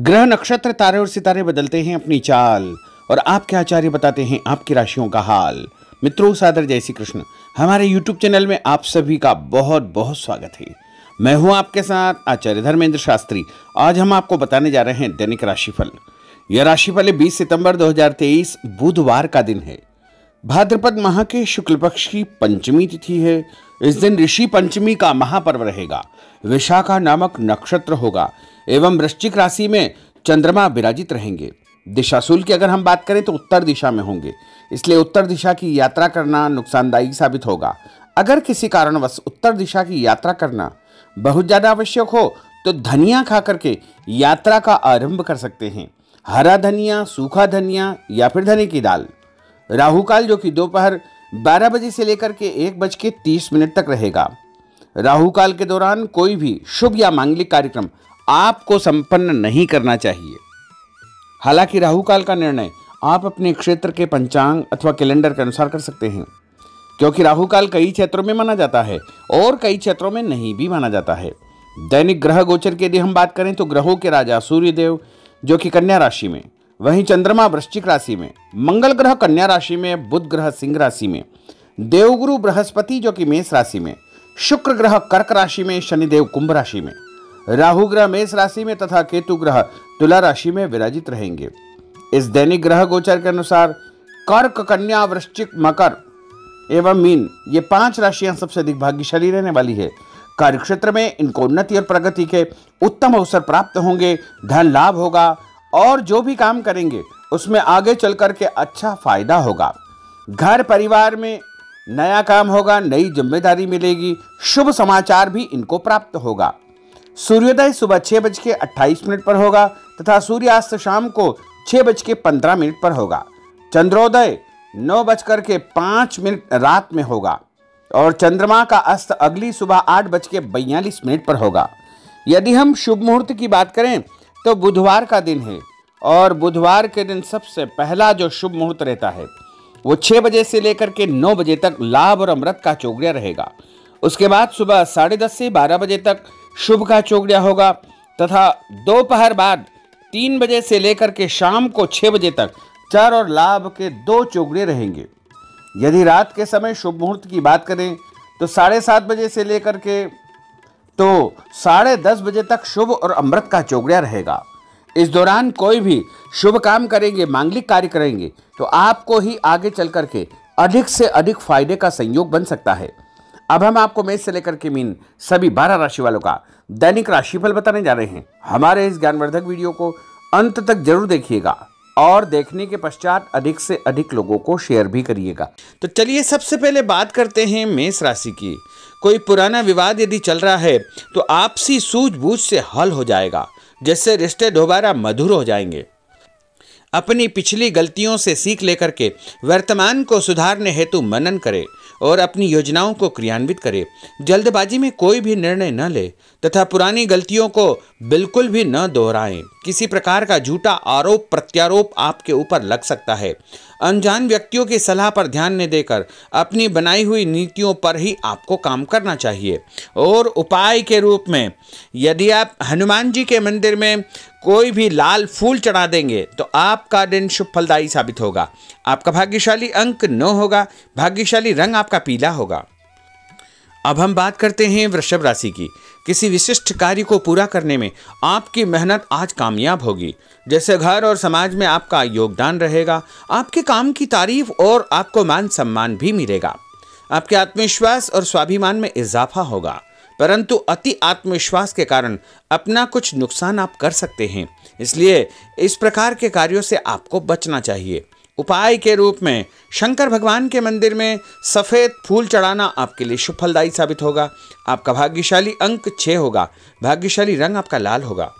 ग्रह नक्षत्र तारे और सितारे बदलते हैं अपनी चाल और आपके आचार्य बताते हैं आपकी राशियों का हाल। मित्रों, सादर जय श्री कृष्ण। हमारे YouTube चैनल में आप सभी का बहुत बहुत स्वागत है। मैं हूं आपके साथ आचार्य धर्मेंद्र शास्त्री। आज हम आपको बताने जा रहे हैं दैनिक राशिफल। यह राशिफल 20 सितंबर 2023 बुधवार का दिन है। भाद्रपद माह के शुक्ल पक्ष की पंचमी तिथि है। इस दिन ऋषि पंचमी का महापर्व रहेगा। विशाखा नामक नक्षत्र होगा एवं वृश्चिक राशि में चंद्रमा विराजित रहेंगे। दिशाशूल की अगर हम बात करें तो उत्तर दिशा में होंगे, इसलिए उत्तर दिशा की यात्रा करना नुकसानदायी साबित होगा। अगर किसी कारणवश उत्तर दिशा की यात्रा करना बहुत ज्यादा आवश्यक हो तो धनिया खा करके यात्रा का आरंभ कर सकते हैं। हरा धनिया, सूखा धनिया या फिर धनिया की दाल। राहु काल जो कि दोपहर 12 बजे से लेकर के 1:30 तक रहेगा। राहु काल के दौरान कोई भी शुभ या मांगलिक कार्यक्रम आपको संपन्न नहीं करना चाहिए। हालांकि राहु काल का निर्णय आप अपने क्षेत्र के पंचांग अथवा कैलेंडर के अनुसार कर सकते हैं, क्योंकि राहु काल कई क्षेत्रों में माना जाता है और कई क्षेत्रों में नहीं भी माना जाता है। दैनिक ग्रह गोचर की यदि हम बात करें तो ग्रहों के राजा सूर्यदेव जो कि कन्या राशि में, वहीं चंद्रमा वृश्चिक राशि में, मंगल ग्रह कन्या राशि में, बुध ग्रह सिंह राशि में, देवगुरु बृहस्पति जो कि मेष राशि में, शुक्र ग्रह कर्क राशि में, शनिदेव कुंभ राशि में, राहु ग्रह मेष राशि में तथा केतु ग्रह तुला राशि में विराजित रहेंगे। इस दैनिक ग्रह गोचर के अनुसार कर्क, कन्या, वृश्चिक, मकर एवं मीन ये 5 राशियां सबसे अधिक भाग्यशाली रहने वाली है। कार्यक्षेत्र में इनको उन्नति और प्रगति के उत्तम अवसर प्राप्त होंगे, धन लाभ होगा और जो भी काम करेंगे उसमें आगे चल करके अच्छा फायदा होगा। घर परिवार में नया काम होगा, नई जिम्मेदारी मिलेगी, शुभ समाचार भी इनको प्राप्त होगा। सूर्योदय सुबह 6:28 पर होगा तथा सूर्यास्त शाम को 6:15 पर होगा। चंद्रोदय 9:05 रात में होगा और चंद्रमा का अस्त अगली सुबह 8:42 पर होगा। यदि हम शुभ मुहूर्त की बात करें तो बुधवार का दिन है और बुधवार के दिन सबसे पहला जो शुभ मुहूर्त रहता है वो 6 बजे से लेकर के 9 बजे तक लाभ और अमृत का चौगड़िया रहेगा। उसके बाद सुबह 10:30 से 12 बजे तक शुभ का चौगड़िया होगा तथा दोपहर बाद 3 बजे से लेकर के शाम को 6 बजे तक चर और लाभ के 2 चौगड़िए रहेंगे। यदि रात के समय शुभ मुहूर्त की बात करें तो 7:30 बजे से लेकर के तो 10:30 बजे तक शुभ और अमृत का चौगड़िया रहेगा। इस दौरान कोई भी शुभ काम करेंगे, मांगलिक कार्य करेंगे तो आपको ही आगे चल करके अधिक से अधिक फायदे का संयोग बन सकता है। अब हम आपको मेष से लेकर के मीन सभी 12 राशि वालों का दैनिक राशिफल बताने जा रहे हैं। हमारे इस ज्ञानवर्धक वीडियो को अंत तक जरूर देखिएगा और देखने के पश्चात अधिक से अधिक लोगों को शेयर भी करिएगा। तो चलिए सबसे पहले बात करते हैं मेष राशि की। कोई पुराना विवाद यदि चल रहा है तो आपसी सूझबूझ से हल हो जाएगा, जिससे रिश्ते दोबारा मधुर हो जाएंगे। अपनी पिछली गलतियों से सीख लेकर के वर्तमान को सुधारने हेतु मनन करें और अपनी योजनाओं को क्रियान्वित करें। जल्दबाजी में कोई भी निर्णय न ले तथा पुरानी गलतियों को बिल्कुल भी न दोहराएं। किसी प्रकार का झूठा आरोप प्रत्यारोप आपके ऊपर लग सकता है। अनजान व्यक्तियों की सलाह पर ध्यान न देकर अपनी बनाई हुई नीतियों पर ही आपको काम करना चाहिए। और उपाय के रूप में यदि आप हनुमान जी के मंदिर में कोई भी लाल फूल चढ़ा देंगे तो आपका दिन शुभ फलदायी साबित होगा। आपका भाग्यशाली अंक 9 होगा। भाग्यशाली रंग आपका पीला होगा। अब हम बात करते हैं वृषभ राशि की। किसी विशिष्ट कार्य को पूरा करने में आपकी मेहनत आज कामयाब होगी। जैसे घर और समाज में आपका योगदान रहेगा, आपके काम की तारीफ और आपको मान सम्मान भी मिलेगा। आपके आत्मविश्वास और स्वाभिमान में इजाफा होगा, परंतु अति आत्मविश्वास के कारण अपना कुछ नुकसान आप कर सकते हैं, इसलिए इस प्रकार के कार्यों से आपको बचना चाहिए। उपाय के रूप में शंकर भगवान के मंदिर में सफ़ेद फूल चढ़ाना आपके लिए शुभ फलदायी साबित होगा। आपका भाग्यशाली अंक 6 होगा। भाग्यशाली रंग आपका लाल होगा।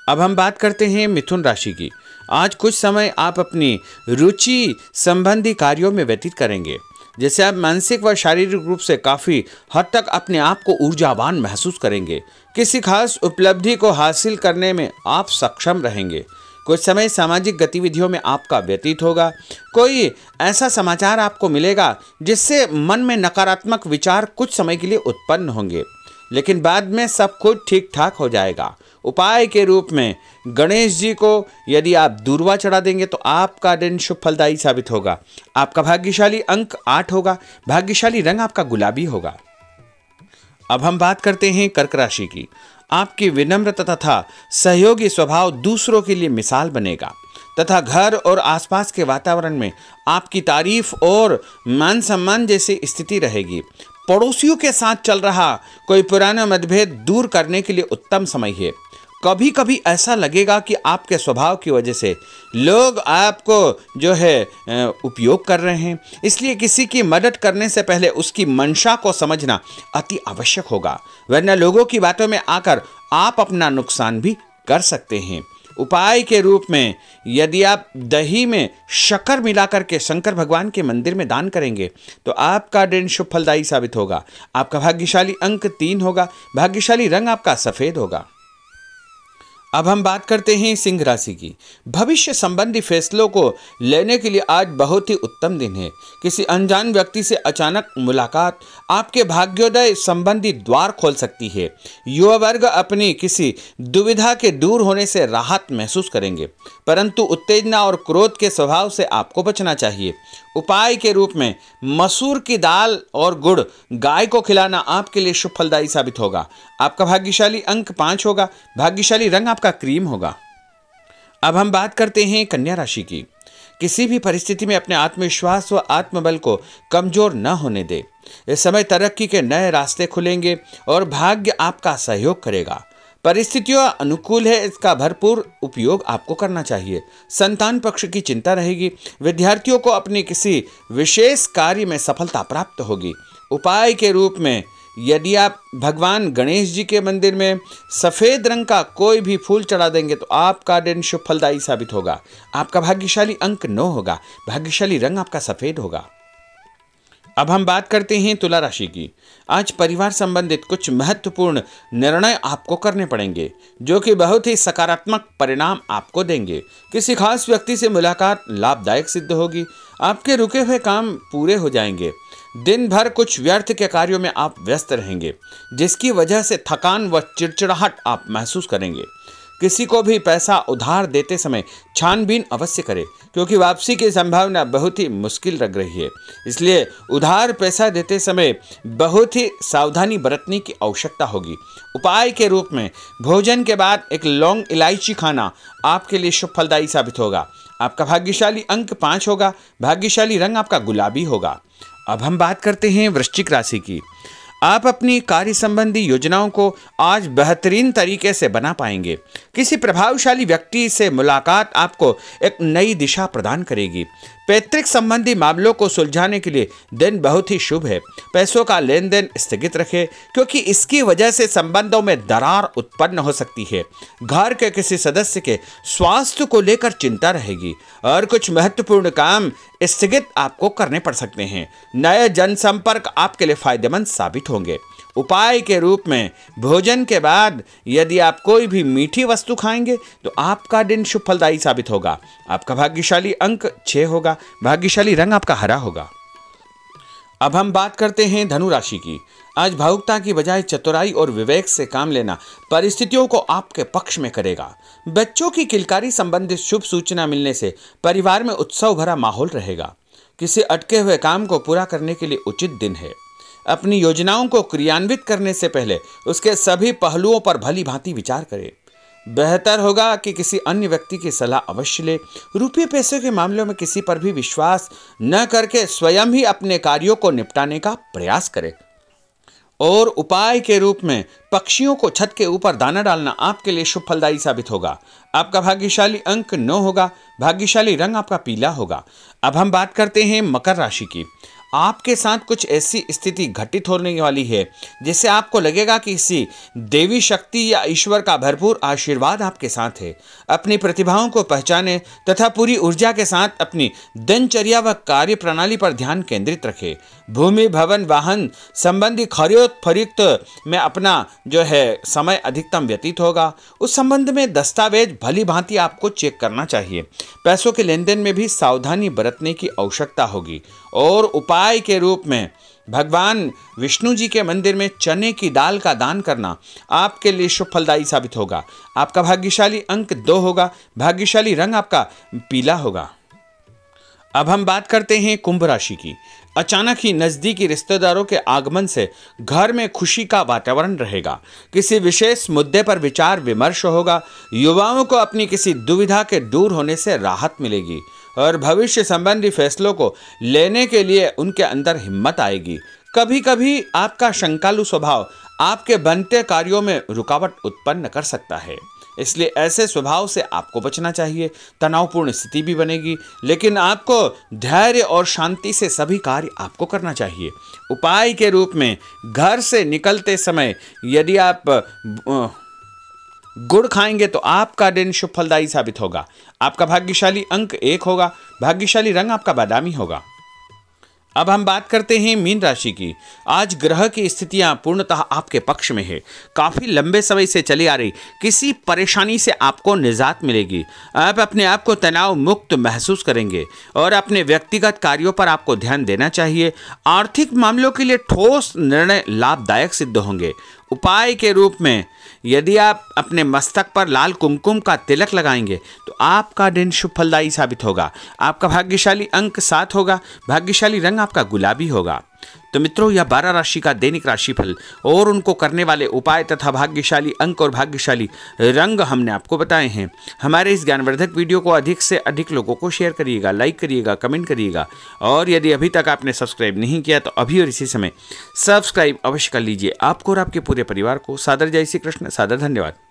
अब हम बात करते हैं मिथुन राशि की। आज कुछ समय आप अपनी रुचि संबंधी कार्यों में व्यतीत करेंगे, जैसे आप मानसिक व शारीरिक रूप से काफ़ी हद तक अपने आप को ऊर्जावान महसूस करेंगे। किसी खास उपलब्धि को हासिल करने में आप सक्षम रहेंगे। कुछ समय सामाजिक गतिविधियों में आपका व्यतीत होगा। कोई ऐसा समाचार आपको मिलेगा जिससे मन में नकारात्मक विचार कुछ समय के लिए उत्पन्न होंगे। लेकिन बाद में सब कुछ ठीक ठाक हो जाएगा। उपाय के रूप में गणेश जी को यदि आप दूर्वा चढ़ा देंगे तो आपका दिन शुभ फलदायी साबित होगा। आपका भाग्यशाली अंक 8 होगा। भाग्यशाली रंग आपका गुलाबी होगा। अब हम बात करते हैं कर्क राशि की। आपकी विनम्रता तथा सहयोगी स्वभाव दूसरों के लिए मिसाल बनेगा तथा घर और आसपास के वातावरण में आपकी तारीफ और मान सम्मान जैसी स्थिति रहेगी। पड़ोसियों के साथ चल रहा कोई पुराना मतभेद दूर करने के लिए उत्तम समय है। कभी कभी ऐसा लगेगा कि आपके स्वभाव की वजह से लोग आपको उपयोग कर रहे हैं, इसलिए किसी की मदद करने से पहले उसकी मंशा को समझना अति आवश्यक होगा, वरना लोगों की बातों में आकर आप अपना नुकसान भी कर सकते हैं। उपाय के रूप में यदि आप दही में शक्कर मिलाकर के शंकर भगवान के मंदिर में दान करेंगे तो आपका दिन शुभ फलदायी साबित होगा। आपका भाग्यशाली अंक 3 होगा। भाग्यशाली रंग आपका सफेद होगा। अब हम बात करते हैं सिंह राशि की। भविष्य संबंधी फैसलों को लेने के लिए आज बहुत ही उत्तम दिन है। किसी अनजान व्यक्ति से अचानक मुलाकात आपके भाग्योदय संबंधी द्वार खोल सकती है। युवा वर्ग अपनी किसी दुविधा के दूर होने से राहत महसूस करेंगे, परंतु उत्तेजना और क्रोध के स्वभाव से आपको बचना चाहिए। उपाय के रूप में मसूर की दाल और गुड़ गाय को खिलाना आपके लिए शुभ फलदायी साबित होगा। आपका भाग्यशाली अंक 5 होगा। भाग्यशाली रंग आपका क्रीम होगा। अब हम बात करते हैं कन्या राशि की। किसी भी परिस्थिति में अपने आत्मविश्वास व आत्मबल को कमजोर न होने दे। इस समय तरक्की के नए रास्ते खुलेंगे और भाग्य आपका सहयोग करेगा। परिस्थितियां अनुकूल है, इसका भरपूर उपयोग आपको करना चाहिए। संतान पक्ष की चिंता रहेगी। विद्यार्थियों को अपनी किसी विशेष कार्य में सफलता प्राप्त होगी। उपाय के रूप में यदि आप भगवान गणेश जी के मंदिर में सफेद रंग का कोई भी फूल चढ़ा देंगे तो आपका दिन शुभ फलदायी साबित होगा। आपका भाग्यशाली अंक 9 होगा। भाग्यशाली रंग आपका सफेद होगा। अब हम बात करते हैं तुला राशि की। आज परिवार संबंधित कुछ महत्वपूर्ण निर्णय आपको करने पड़ेंगे जो कि बहुत ही सकारात्मक परिणाम आपको देंगे। किसी खास व्यक्ति से मुलाकात लाभदायक सिद्ध होगी। आपके रुके हुए काम पूरे हो जाएंगे। दिन भर कुछ व्यर्थ के कार्यों में आप व्यस्त रहेंगे, जिसकी वजह से थकान व चिड़चिड़ाहट आप महसूस करेंगे। किसी को भी पैसा उधार देते समय छानबीन अवश्य करें, क्योंकि वापसी की संभावना बहुत ही मुश्किल लग रही है। इसलिए उधार पैसा देते समय बहुत ही सावधानी बरतने की आवश्यकता होगी। उपाय के रूप में भोजन के बाद एक लौंग इलायची खाना आपके लिए शुभ फलदायी साबित होगा। आपका भाग्यशाली अंक 5 होगा। भाग्यशाली रंग आपका गुलाबी होगा। अब हम बात करते हैं वृश्चिक राशि की। आप अपनी कार्य संबंधी योजनाओं को आज बेहतरीन तरीके से बना पाएंगे। किसी प्रभावशाली व्यक्ति से मुलाकात आपको एक नई दिशा प्रदान करेगी। पैतृक संबंधी मामलों को सुलझाने के लिए दिन बहुत ही शुभ है। पैसों का लेन देन स्थगित रखें, क्योंकि इसकी वजह से संबंधों में दरार उत्पन्न हो सकती है। घर के किसी सदस्य के स्वास्थ्य को लेकर चिंता रहेगी और कुछ महत्वपूर्ण काम स्थगित आपको करने पड़ सकते हैं। नए जनसंपर्क आपके लिए फायदेमंद साबित होंगे। उपाय के रूप में भोजन के बाद यदि आप कोई भी मीठी वस्तु खाएंगे तो आपका दिन शुभ फलदायी साबित होगा। आपका भाग्यशाली अंक 6 होगा। भाग्यशाली रंग आपका हरा होगा। अब हम बात करते हैं धनु राशि की। आज भावुकता की बजाय चतुराई और विवेक से काम लेना परिस्थितियों को आपके पक्ष में करेगा। बच्चों की किलकारी संबंधित शुभ सूचना मिलने से परिवार में उत्सव भरा माहौल रहेगा। किसी अटके हुए काम को पूरा करने के लिए उचित दिन है। अपनी योजनाओं को क्रियान्वित करने से पहले उसके सभी पहलुओं पर भली भांति विचार करें। बेहतर होगा कि किसी अन्य व्यक्ति की सलाह अवश्य ले। रुपये पैसे के मामलों में किसी पर भी विश्वास न करके स्वयं ही अपने कार्यों को निपटाने का प्रयास करें। और उपाय के रूप में पक्षियों को छत के ऊपर दाना डालना आपके लिए शुभ फलदायी साबित होगा। आपका भाग्यशाली अंक 9 होगा। भाग्यशाली रंग आपका पीला होगा। अब हम बात करते हैं मकर राशि की। आपके साथ कुछ ऐसी स्थिति घटित होने वाली है जिससे आपको लगेगा कि किसी देवी शक्ति या ईश्वर का भरपूर आशीर्वाद आपके साथ है। अपनी प्रतिभाओं को पहचानें तथा पूरी ऊर्जा के साथ अपनी दिनचर्या व कार्य प्रणाली पर ध्यान केंद्रित रखें। भूमि भवन वाहन संबंधी खरीद फरोख्त में अपना समय अधिकतम व्यतीत होगा। उस संबंध में दस्तावेज भली भांति आपको चेक करना चाहिए। पैसों के लेन देन में भी सावधानी बरतने की आवश्यकता होगी। और उपाय के रूप में भगवान विष्णु जी के मंदिर में चने की दाल का दान करना आपके लिए शुभ फलदायी साबित होगा। आपका भाग्यशाली अंक 2 होगा। भाग्यशाली रंग आपका पीला होगा। अब हम बात करते हैं कुंभ राशि की। अचानक ही नजदीकी रिश्तेदारों के आगमन से घर में खुशी का वातावरण रहेगा। किसी विशेष मुद्दे पर विचार विमर्श होगा। युवाओं को अपनी किसी दुविधा के दूर होने से राहत मिलेगी और भविष्य संबंधी फैसलों को लेने के लिए उनके अंदर हिम्मत आएगी। कभी कभी आपका शंकालु स्वभाव आपके बनते कार्यों में रुकावट उत्पन्न कर सकता है, इसलिए ऐसे स्वभाव से आपको बचना चाहिए। तनावपूर्ण स्थिति भी बनेगी, लेकिन आपको धैर्य और शांति से सभी कार्य आपको करना चाहिए। उपाय के रूप में घर से निकलते समय यदि आप गुड़ खाएंगे तो आपका दिन शुभ फलदायी साबित होगा। आपका भाग्यशाली अंक 1 होगा। भाग्यशाली रंग आपका बादामी होगा। अब हम बात करते हैं मीन राशि की। आज ग्रह की स्थितियां पूर्णतः आपके पक्ष में है। काफी लंबे समय से चली आ रही किसी परेशानी से आपको निजात मिलेगी। आप अपने आप को तनाव मुक्त महसूस करेंगे और अपने व्यक्तिगत कार्यों पर आपको ध्यान देना चाहिए। आर्थिक मामलों के लिए ठोस निर्णय लाभदायक सिद्ध होंगे। उपाय के रूप में यदि आप अपने मस्तक पर लाल कुमकुम का तिलक लगाएंगे तो आपका दिन शुभ फलदायी साबित होगा। आपका भाग्यशाली अंक 7 होगा। भाग्यशाली रंग आपका गुलाबी होगा। तो मित्रों, यह 12 राशि का दैनिक राशिफल और उनको करने वाले उपाय तथा भाग्यशाली अंक और भाग्यशाली रंग हमने आपको बताए हैं। हमारे इस ज्ञानवर्धक वीडियो को अधिक से अधिक लोगों को शेयर करिएगा, लाइक करिएगा, कमेंट करिएगा और यदि अभी तक आपने सब्सक्राइब नहीं किया तो अभी और इसी समय सब्सक्राइब अवश्य कर लीजिए। आपको और आपके पूरे परिवार को सादर जय श्री कृष्ण, सादर धन्यवाद।